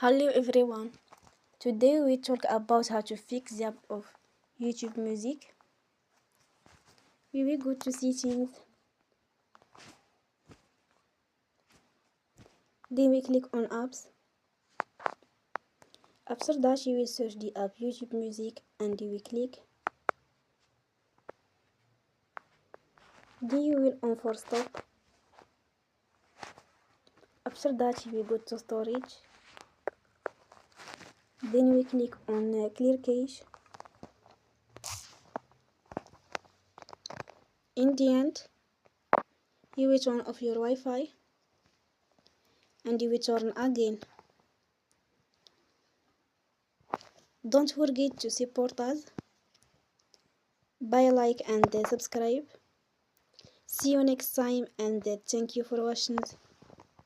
Hello everyone. Today we talk about how to fix the app of YouTube Music. We will go to settings. Then we click on apps. After that you will search the app YouTube Music and you will click. Then you will on for stop. After that you will go to storage. Then we click on clear cache. In the end, you will turn off your Wi-Fi and you will turn again. Don't forget to support us by like and subscribe. See you next time and thank you for watching.